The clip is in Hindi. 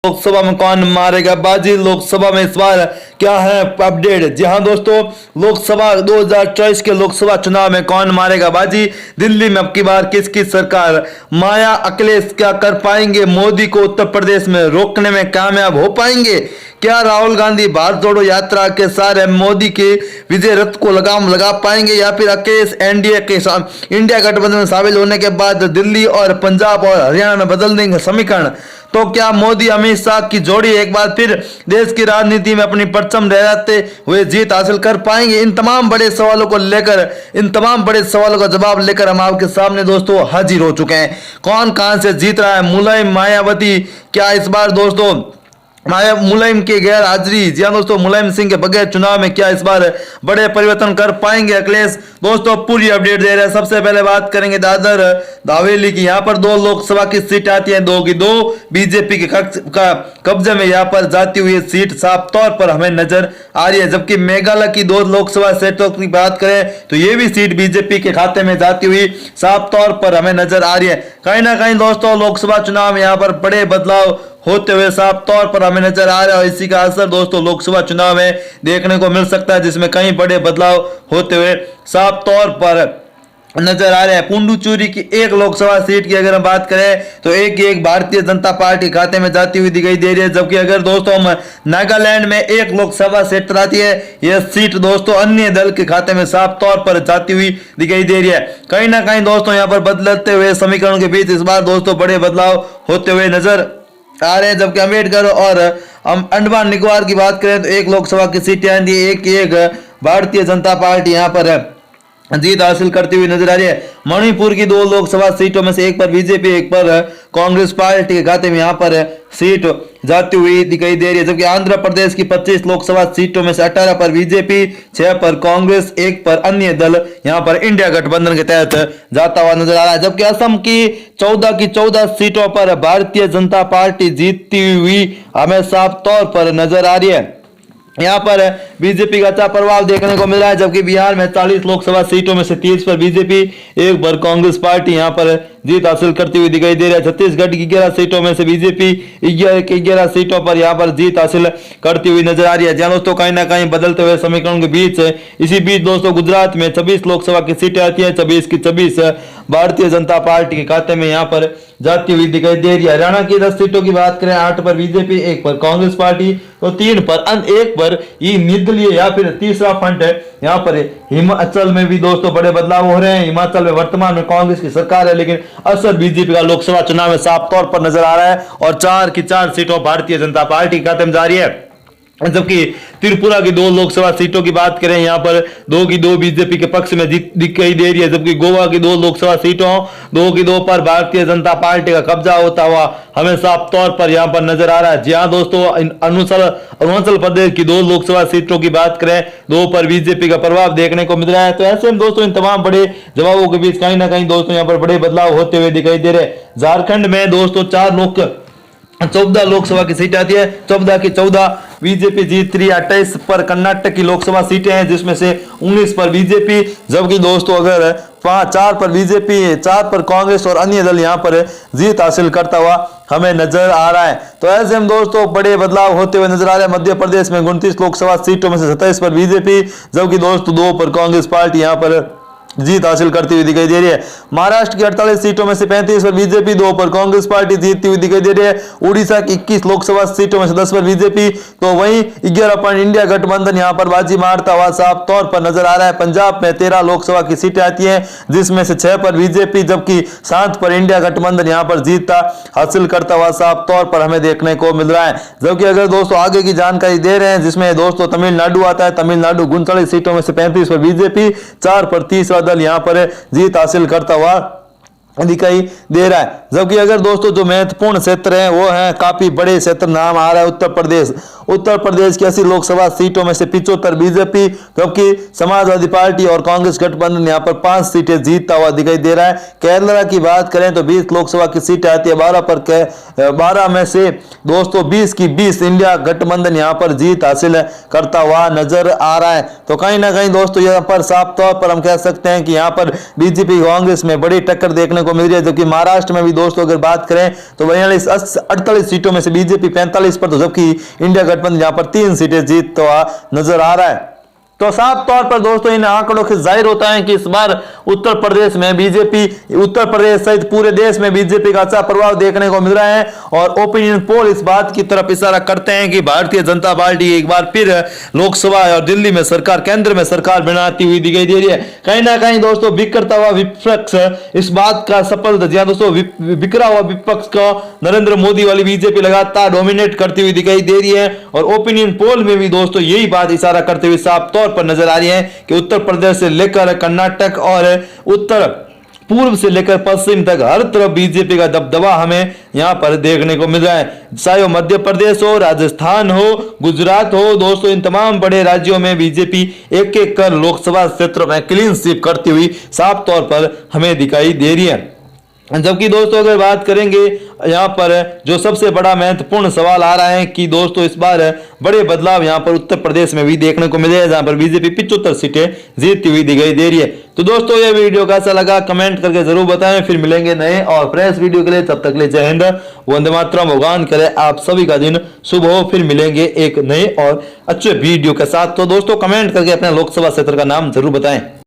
लोकसभा में कौन मारेगा बाजी। लोकसभा में इस बार क्या है अपडेट। जी हाँ दोस्तों, लोकसभा 2024 के लोकसभा चुनाव में कौन मारेगा बाजी। दिल्ली में अब की बार किसकी सरकार। माया अखिलेश क्या कर पाएंगे। मोदी को उत्तर प्रदेश में रोकने में कामयाब हो पाएंगे क्या। राहुल गांधी भारत जोड़ो यात्रा के सारे मोदी के विजय रथ को लगाम लगा पाएंगे या फिर अखिलेश एनडीए के इंडिया गठबंधन में शामिल होने के बाद दिल्ली और पंजाब और हरियाणा में बदल देंगे समीकरण। तो क्या मोदी अमित शाह की जोड़ी एक बार फिर देश की राजनीति में अपनी परचम लहराते हुए जीत हासिल कर पाएंगे। इन तमाम बड़े सवालों को लेकर, इन तमाम बड़े सवालों का जवाब लेकर हम आपके सामने दोस्तों हाजिर हो चुके हैं। कौन कहां से जीत रहा है। मुलायम मायावती क्या इस बार दोस्तों मुलायम की गैर हाजिरी। जी हाँ दोस्तों, मुलायम सिंह के बगैर चुनाव में क्या इस बार बड़े परिवर्तन कर पाएंगे अखिलेश। दोस्तों पूरी अपडेट दे रहे हैं। सबसे पहले बात करेंगे दादर हवेली की। यहाँ पर 2 लोकसभा की सीट आती है, 2 की 2 बीजेपी के कब्जे में यहाँ पर जाती हुई सीट साफ तौर पर हमें नजर आ रही है। जबकि मेघालय की 2 लोकसभा सीटों की बात करें तो ये भी सीट बीजेपी के खाते में जाती हुई साफ तौर पर हमें नजर आ रही है। कहीं ना कहीं दोस्तों लोकसभा चुनाव में यहाँ पर बड़े बदलाव होते हुए साफ तौर पर हमें नजर आ रहा है और इसी का असर दोस्तों लोकसभा चुनाव में देखने को मिल सकता है, जिसमें कई बड़े बदलाव होते हुए साफ तौर पर नजर आ रहे हैं। पुडुचेरी की 1 लोकसभा सीट की अगर हम बात करें तो एक भारतीय जनता पार्टी खाते में जाती हुई दिखाई दे रही है। जबकि अगर दोस्तों हम नागालैंड में 1 लोकसभा सीट आती है, यह सीट दोस्तों अन्य दल के खाते में साफ तौर पर जाती हुई दिखाई दे रही है। कहीं ना कहीं दोस्तों यहाँ पर बदलते हुए समीकरणों के बीच इस बार दोस्तों बड़े बदलाव होते हुए नजर आ रहे हैं। जबकि अम्बेडकर और हम अंडमान निकोबार की बात करें तो 1 लोकसभा की सीटें आती है, एक भारतीय जनता पार्टी यहाँ पर जीत हासिल करती हुई नजर आ रही है। मणिपुर की 2 लोकसभा सीटों में से एक पर बीजेपी, एक पर कांग्रेस पार्टी के खाते में यहाँ पर सीट जाती हुई दिखाई दे रही है। जबकि आंध्र प्रदेश की 25 लोकसभा सीटों में से 18 पर बीजेपी, 6 पर कांग्रेस, 1 पर अन्य दल यहाँ पर इंडिया गठबंधन के तहत जाता हुआ नजर आ रहा है। जबकि असम की 14 सीटों पर भारतीय जनता पार्टी जीतती हुई हमें साफ तौर पर नजर आ रही है। यहाँ पर बीजेपी का अच्छा प्रभाव देखने को मिल रहा है। जबकि बिहार में 40 लोकसभा सीटों में से 30 पर बीजेपी, 1 पर कांग्रेस पार्टी यहाँ पर जीत हासिल करती हुई दिखाई दे रहा है। छत्तीसगढ़ की 11 सीटों में से बीजेपी 11 सीटों पर यहाँ पर जीत हासिल करती हुई नजर आ रही है। जहाँ दोस्तों कहीं ना कहीं बदलते हुए समीकरणों के बीच इसी बीच दोस्तों गुजरात में 26 लोकसभा की सीटें आती है, 26 की 26 भारतीय जनता पार्टी के खाते में यहाँ पर जाती हुई दिखाई दे रही है। हरियाणा की 10 सीटों की बात करें, 8 पर बीजेपी, 1 पर कांग्रेस पार्टी, तो 3 पर 1 पर ये निर्दलीय या फिर तीसरा फ्रंट है। यहाँ पर हिमाचल में भी दोस्तों बड़े बदलाव हो रहे हैं। हिमाचल में वर्तमान में कांग्रेस की सरकार है, लेकिन असर बीजेपी का लोकसभा चुनाव में साफ तौर पर नजर आ रहा है और 4 की 4 सीटों भारतीय जनता पार्टी के खाते में जा रही है। जबकि त्रिपुरा की 2 लोकसभा सीटों की बात करें, यहाँ पर 2 की 2 बीजेपी के पक्ष में दिखाई दे रही है। जबकि गोवा की 2 लोकसभा सीटों 2 की 2 पर भारतीय जनता पार्टी का कब्जा होता हुआ हमें साफ तौर पर यहाँ पर नजर आ रहा है। जी हाँ दोस्तों, अरुणाचल प्रदेश की 2 लोकसभा सीटों की बात करें, 2 पर बीजेपी का प्रभाव देखने को मिल रहा है। तो ऐसे में दोस्तों इन तमाम बड़े जवाबों के बीच कहीं ना कहीं दोस्तों यहाँ पर बड़े बदलाव होते हुए दिखाई दे रहे हैं। झारखंड में दोस्तों 14 लोकसभा की सीट आती है, 14 की 14 बीजेपी जीत रही है। 28 पर कर्नाटक की लोकसभा सीटें हैं, जिसमें से 19 पर बीजेपी। जबकि दोस्तों अगर 4 पर बीजेपी, 4 पर कांग्रेस और अन्य दल यहाँ पर जीत हासिल करता हुआ हमें नजर आ रहा है। तो ऐसे में दोस्तों बड़े बदलाव होते हुए नजर आ रहे हैं। मध्य प्रदेश में 29 लोकसभा सीटों में से 27 पर बीजेपी, जबकि दोस्तों 2 पर कांग्रेस पार्टी यहाँ पर जीत हासिल करती हुई दिखाई दे रही है। महाराष्ट्र की 48 सीटों में से 35 पर बीजेपी, 2 पर कांग्रेस पार्टी जीतती हुई दिखाई दे रही है। उड़ीसा की 21 लोकसभा सीटों में से 10 पर बीजेपी, तो वहीं 11 पर इंडिया गठबंधन यहाँ पर बाजी मारता हुआ साफ तौर पर नजर आ रहा है। पंजाब में 13 लोकसभा की सीटें आती हैं, जिसमें से 6 पर बीजेपी, जबकि 7 पर इंडिया गठबंधन यहाँ पर जीतता हासिल करता हुआ साफ तौर पर हमें देखने को मिल रहा है। जबकि अगर दोस्तों आगे की जानकारी दे रहे हैं, जिसमें दोस्तों तमिलनाडु आता है, तमिलनाडु 39 सीटों में से 35 पर बीजेपी, 4 पर तीसरा दल यहाँ पर जीत हासिल करता हुआ दिखाई दे रहा है। जबकि अगर दोस्तों जो महत्वपूर्ण क्षेत्र है वो है काफी बड़े क्षेत्र, नाम आ रहा है उत्तर प्रदेश। उत्तर प्रदेश की 80 लोकसभा सीटों में से 75 बीजेपी, जबकि समाजवादी पार्टी और कांग्रेस गठबंधन यहाँ पर 5 सीटें जीतता हुआ दिखाई दे रहा है। केरला की बात करें तो 20 लोकसभा की सीटें आती है, 12 में से दोस्तों 20 की 20 इंडिया गठबंधन यहाँ पर जीत हासिल करता हुआ नजर आ रहा है। तो कहीं ना कहीं दोस्तों यहाँ पर साफ तौर पर हम कह सकते हैं कि यहाँ पर बीजेपी कांग्रेस में बड़ी टक्कर देखने को को मिल रही है। जबकि महाराष्ट्र में भी दोस्तों अगर बात करें तो 48 सीटों में से बीजेपी 45 पर, तो जबकि इंडिया गठबंधन यहां पर 3 सीटें जीतता हुआ नजर आ रहा है। तो साफ तौर पर दोस्तों इन आंकड़ों से जाहिर होता है कि इस बार उत्तर प्रदेश में बीजेपी, उत्तर प्रदेश सहित पूरे देश में बीजेपी का अच्छा प्रभाव देखने को मिल रहा है। और ओपिनियन पोल इस बात की तरफ इशारा करते हैं कि भारतीय जनता पार्टी एक बार फिर लोकसभा और दिल्ली में सरकार, केंद्र में सरकार बनाती हुई दिखाई दे रही है। कहीं ना कहीं दोस्तों बिखरता हुआ विपक्ष इस बात का सफल, जहां दोस्तों बिखरा हुआ विपक्ष को नरेंद्र मोदी वाली बीजेपी लगातार डोमिनेट करती हुई दिखाई दे रही है। और ओपिनियन पोल में भी दोस्तों यही बात इशारा करते हुए साफ तौर पर नजर आ रही है कि उत्तर प्रदेश से लेकर कर्नाटक और उत्तर पूर्व से लेकर पश्चिम तक हर तरफ बीजेपी का दबदबा हमें यहां पर देखने को मिल रहा है। चाहे वो मध्य प्रदेश हो, राजस्थान हो, गुजरात हो, दोस्तों इन तमाम बड़े राज्यों में बीजेपी एक एक कर लोकसभा क्षेत्रों में क्लीन स्वीप करती हुई साफ तौर पर हमें दिखाई दे रही है। जबकि दोस्तों अगर बात करेंगे यहाँ पर जो सबसे बड़ा महत्वपूर्ण सवाल आ रहा है कि दोस्तों इस बार बड़े बदलाव यहाँ पर उत्तर प्रदेश में भी देखने को मिले, जहाँ पर बीजेपी 75 सीटें जीतती हुई दिखाई दे रही है। तो दोस्तों ये वीडियो कैसा लगा कमेंट करके जरूर बताएं। फिर मिलेंगे नए और फ्रेश वीडियो के लिए, तब तक के लिए जय हिंद, वंदे मातरम। भगवान करे आप सभी का दिन शुभ हो। फिर मिलेंगे एक नए और अच्छे वीडियो के साथ। तो दोस्तों कमेंट करके अपने लोकसभा क्षेत्र का नाम जरूर बताएं।